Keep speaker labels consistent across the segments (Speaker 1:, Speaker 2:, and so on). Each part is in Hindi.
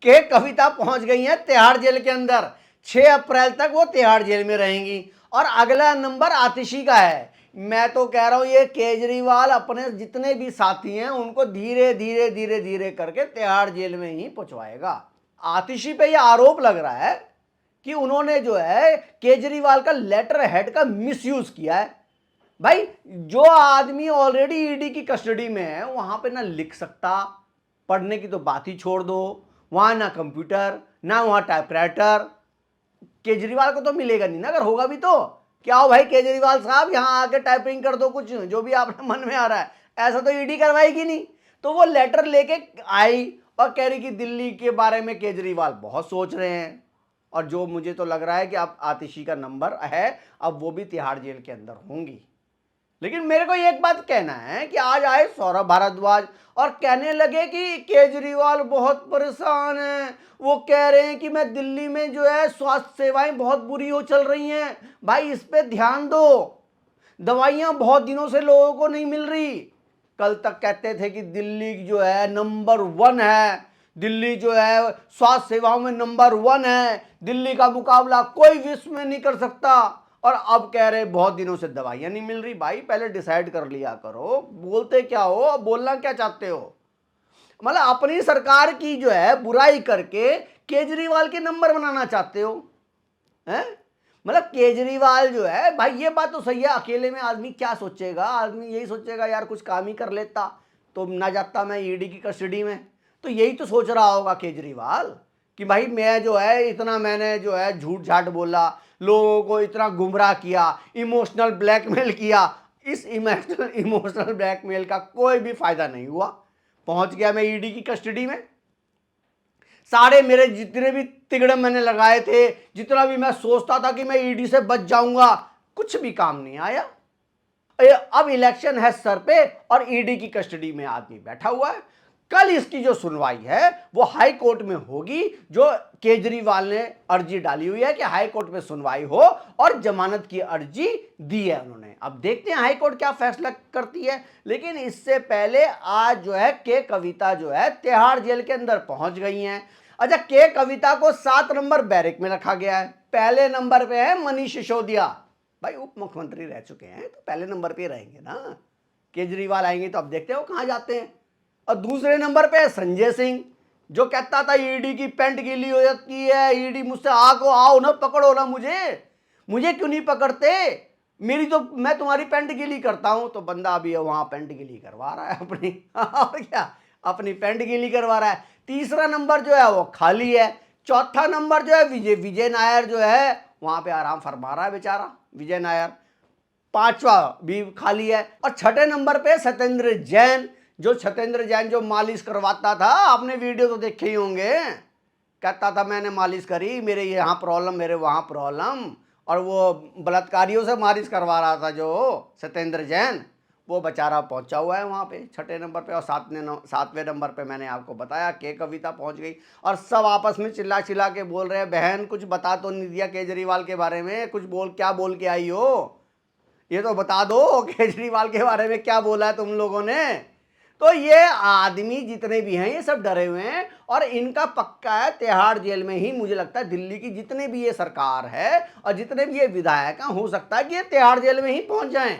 Speaker 1: के कविता पहुंच गई है तिहाड़ जेल के अंदर। 6 अप्रैल तक वो तिहाड़ जेल में रहेंगी। और अगला नंबर आतिशी का है। मैं तो कह रहा हूं ये केजरीवाल अपने जितने भी साथी हैं उनको धीरे धीरे धीरे धीरे करके तिहाड़ जेल में ही पहुंचवाएगा। आतिशी पे ये आरोप लग रहा है कि उन्होंने जो है केजरीवाल का लेटर हेड का मिसयूज किया है। भाई जो आदमी ऑलरेडी ईडी की कस्टडी में है वहां पे ना लिख सकता, पढ़ने की तो बात ही छोड़ दो, वहां ना कंप्यूटर ना वहां टाइपराइटर। केजरीवाल को तो मिलेगा नहीं ना, अगर होगा भी तो क्या हो भाई केजरीवाल साहब यहां आके टाइपिंग कर दो कुछ जो भी आपने मन में आ रहा है, ऐसा तो ईडी करवाएगी नहीं। तो वो लेटर लेके आई और कह रही कि दिल्ली के बारे में केजरीवाल बहुत सोच रहे हैं। और जो मुझे तो लग रहा है कि अब आतिशी का नंबर है, अब वो भी तिहाड़ जेल के अंदर होंगी। लेकिन मेरे को एक बात कहना है कि आज आए सौरभ भारद्वाज और कहने लगे कि केजरीवाल बहुत परेशान है। वो कह रहे हैं कि मैं दिल्ली में जो है स्वास्थ्य सेवाएं बहुत बुरी हो चल रही हैं, भाई इस पे ध्यान दो, दवाइयां बहुत दिनों से लोगों को नहीं मिल रही। कल तक कहते थे कि दिल्ली जो है नंबर 1 है, दिल्ली जो है स्वास्थ्य सेवाओं में नंबर 1 है, दिल्ली का मुकाबला कोई विश्व में नहीं कर सकता। और अब कह रहे बहुत दिनों से दवाइयां नहीं मिल रही। भाई पहले डिसाइड कर लिया करो बोलते क्या हो, अब बोलना क्या चाहते हो। मतलब अपनी सरकार की जो है बुराई करके केजरीवाल के नंबर बनाना चाहते हो हैं। मतलब केजरीवाल जो है, भाई ये बात तो सही है, अकेले में आदमी क्या सोचेगा, आदमी यही सोचेगा यार कुछ काम ही कर लेता तो ना जाता मैं ईडी की कस्टडी में। तो यही तो सोच रहा होगा केजरीवाल कि भाई मैं जो है इतना मैंने जो है झूठ झाट बोला, लोगों को इतना गुमराह किया, इमोशनल ब्लैकमेल किया। इस इमोशनल ब्लैकमेल का कोई भी फायदा नहीं हुआ। पहुंच गया मैं ईडी की कस्टडी में। सारे मेरे जितने भी तिगड़े मैंने लगाए थे, जितना भी मैं सोचता था कि मैं ईडी से बच जाऊंगा, कुछ भी काम नहीं आया। अब इलेक्शन है सर पे और ईडी की कस्टडी में आदमी बैठा हुआ है। कल इसकी जो सुनवाई है वो हाई कोर्ट में होगी। जो केजरीवाल ने अर्जी डाली हुई है कि हाई कोर्ट में सुनवाई हो, और जमानत की अर्जी दी है उन्होंने। अब देखते हैं हाई कोर्ट क्या फैसला करती है। लेकिन इससे पहले आज जो है के कविता जो है तिहाड़ जेल के अंदर पहुंच गई हैं। अच्छा, के कविता को 7 नंबर बैरक में रखा गया है। पहले नंबर पे है मनीष सिसोदिया, भाई उप मुख्यमंत्री रह चुके हैं तो पहले नंबर पे रहेंगे ना। केजरीवाल आएंगे तो अब देखते हो कहां जाते हैं। और दूसरे नंबर पे है संजय सिंह, जो कहता था ईडी की पेंट गीली हो जाती है, ईडी मुझसे आओ ना पकड़ो ना मुझे क्यों नहीं पकड़ते, मेरी तो मैं तुम्हारी पेंट गीली करता हूं। तो बंदा अभी वहां पेंट गीली करवा रहा है अपनी और क्या, अपनी पेंट गीली करवा रहा है। तीसरा नंबर जो है वो खाली है। चौथा नंबर जो है विजय नायर जो है वहां पे आराम फरमा रहा है बेचारा विजय नायर। पांचवा भी खाली है। और छठे नंबर पे सत्येंद्र जैन, जो मालिश करवाता था, आपने वीडियो तो देखे ही होंगे, कहता था मैंने मालिश करी, मेरे यहाँ प्रॉब्लम मेरे वहाँ प्रॉब्लम, और वो बलात्कारियों से मालिश करवा रहा था जो सत्येंद्र जैन, वो बेचारा पहुंचा हुआ है वहाँ पे छठे नंबर पे। और सातवें नंबर पे मैंने आपको बताया के कविता पहुंच गई। और सब आपस में चिल्ला चिल्ला के बोल रहे हैं बहन कुछ बता तो नहीं दिया केजरीवाल के बारे में, कुछ क्या बोल के आई हो, ये तो बता दो केजरीवाल के बारे में क्या बोला है तुम लोगों ने। तो ये आदमी जितने भी हैं ये सब डरे हुए हैं। और इनका पक्का है तिहाड़ जेल में ही, मुझे लगता है दिल्ली की जितने भी ये सरकार है और जितने भी ये विधायक हैं, हो सकता है कि ये तिहाड़ जेल में ही पहुंच जाएं।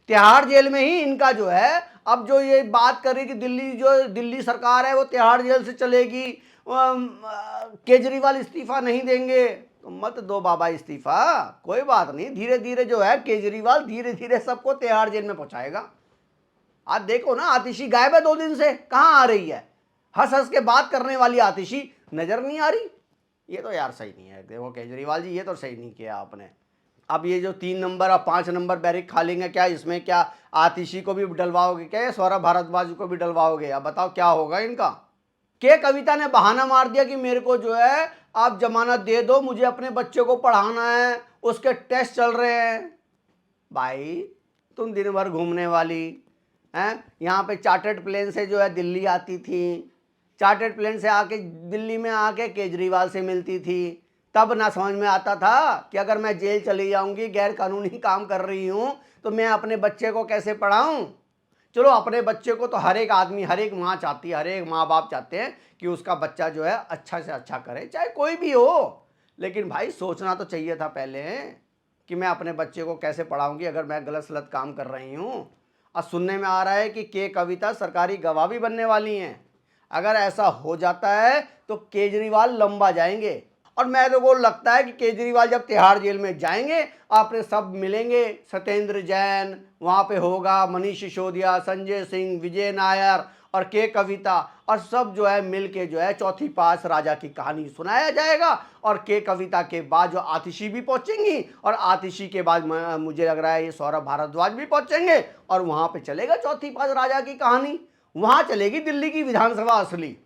Speaker 1: तिहाड़ जेल में ही इनका जो है, अब जो ये बात कर रही कि दिल्ली सरकार है वो तिहाड़ जेल से चलेगी, केजरीवाल इस्तीफा नहीं देंगे, तो मत दो बाबा इस्तीफा, कोई बात नहीं, धीरे धीरे जो है केजरीवाल धीरे धीरे सबको तिहाड़ जेल में पहुंचाएगा। आज देखो ना आतिशी गायब है 2 दिन से, कहां आ रही है, हंस हंस के बात करने वाली आतिशी नजर नहीं आ रही। ये तो यार सही नहीं है, देखो केजरीवाल जी ये तो सही नहीं किया आपने। अब ये जो 3 नंबर और 5 नंबर बैरिक खा लेंगे, क्या इसमें क्या आतिशी को भी डलवाओगे, क्या सौरभ भारद्वाज को भी डलवाओगे, अब बताओ क्या होगा इनका। के कविता ने बहाना मार दिया कि मेरे को जो है आप जमानत दे दो, मुझे अपने बच्चे को पढ़ाना है, उसके टेस्ट चल रहे हैं। भाई तुम दिन भर घूमने वाली हैं, यहाँ पे चार्टर्ड प्लेन से जो है दिल्ली आती थी, चार्टर्ड प्लेन से आके दिल्ली में आके केजरीवाल से मिलती थी, तब ना समझ में आता था कि अगर मैं जेल चली जाऊंगी, गैर कानूनी काम कर रही हूँ, तो मैं अपने बच्चे को कैसे पढ़ाऊँ। चलो अपने बच्चे को तो हर एक आदमी, हर एक माँ चाहती है, हर एक माँ बाप चाहते हैं कि उसका बच्चा जो है अच्छा से अच्छा करे, चाहे कोई भी हो। लेकिन भाई सोचना तो चाहिए था पहले कि मैं अपने बच्चे को कैसे पढ़ाऊंगी अगर मैं गलत सलत काम कर रही हूँ। और सुनने में आ रहा है कि के कविता सरकारी गवाह भी बनने वाली हैं। अगर ऐसा हो जाता है तो केजरीवाल लंबा जाएंगे। और मैं तो को लगता है कि केजरीवाल जब तिहाड़ जेल में जाएंगे, आपने सब मिलेंगे, सत्येंद्र जैन वहाँ पे होगा, मनीष सिसोदिया, संजय सिंह, विजय नायर और के कविता, और सब जो है मिल के जो है चौथी पास राजा की कहानी सुनाया जाएगा। और के कविता के बाद जो आतिशी भी पहुंचेंगी, और आतिशी के बाद मुझे लग रहा है ये सौरभ भारद्वाज भी पहुंचेंगे, और वहां पे चलेगा चौथी पास राजा की कहानी। वहां चलेगी दिल्ली की विधानसभा असली,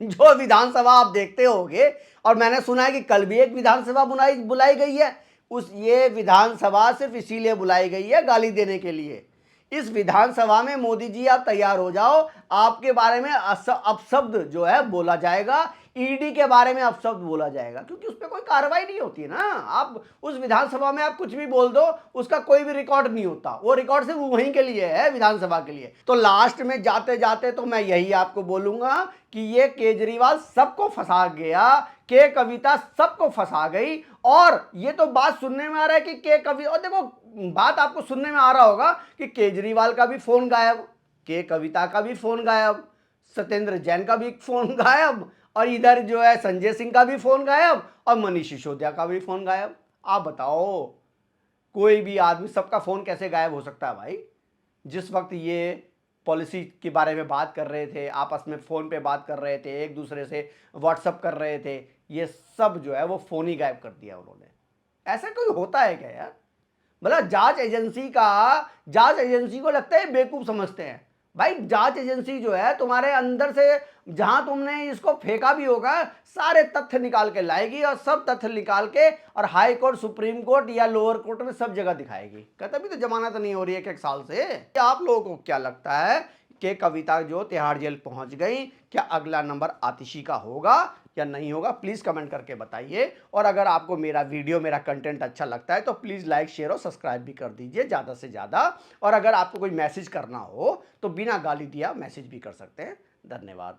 Speaker 1: जो विधानसभा आप देखते होंगे। और मैंने सुना है कि कल भी एक विधानसभा बुलाई गई है। ये विधानसभा सिर्फ इसीलिए बुलाई गई है गाली देने के लिए। इस विधानसभा में मोदी जी आप तैयार हो जाओ, आपके बारे में अपशब्द जो है बोला जाएगा, ईडी के बारे में अपशब्द बोला जाएगा, क्योंकि उस पर कोई कार्रवाई नहीं होती है ना। आप उस विधानसभा में आप कुछ भी बोल दो, उसका कोई भी रिकॉर्ड नहीं होता, वो रिकॉर्ड सिर्फ वहीं के लिए है, विधानसभा के लिए। तो लास्ट में जाते जाते तो मैं यही आपको बोलूंगा कि ये केजरीवाल सबको फंसा गया, के कविता सबको फंसा गई। और ये तो बात सुनने में आ रहा है कि के कविता, और देखो बात आपको सुनने में आ रहा होगा कि केजरीवाल का भी फोन गायब, के कविता का भी फोन गायब, सत्येंद्र जैन का भी फोन गायब, और इधर जो है संजय सिंह का भी फोन गायब, और मनीष सिसोदिया का भी फोन गायब। आप बताओ, कोई भी आदमी, सबका फोन कैसे गायब हो सकता है भाई? जिस वक्त ये पॉलिसी के बारे में बात कर रहे थे, आपस में फ़ोन पे बात कर रहे थे, एक दूसरे से व्हाट्सअप कर रहे थे, ये सब जो है वो फ़ोन ही गायब कर दिया उन्होंने। ऐसा कोई होता है क्या यार? मतलब जांच एजेंसी को लगता है बेवकूफ़ समझते हैं। भाई जांच एजेंसी जो है तुम्हारे अंदर से जहां तुमने इसको फेंका भी होगा, सारे तथ्य निकाल के लाएगी, और सब तथ्य निकाल के और हाई कोर्ट, सुप्रीम कोर्ट या लोअर कोर्ट में सब जगह दिखाएगी। कहता भी तो जमानत नहीं हो रही है एक साल से। आप लोगों को क्या लगता है कि कविता जो तिहाड़ जेल पहुंच गई, क्या अगला नंबर आतिशी का होगा या नहीं होगा? प्लीज़ कमेंट करके बताइए। और अगर आपको मेरा वीडियो, मेरा कंटेंट अच्छा लगता है तो प्लीज़ लाइक, शेयर और सब्सक्राइब भी कर दीजिए ज़्यादा से ज़्यादा। और अगर आपको कोई मैसेज करना हो तो बिना गाली दिया मैसेज भी कर सकते हैं। धन्यवाद।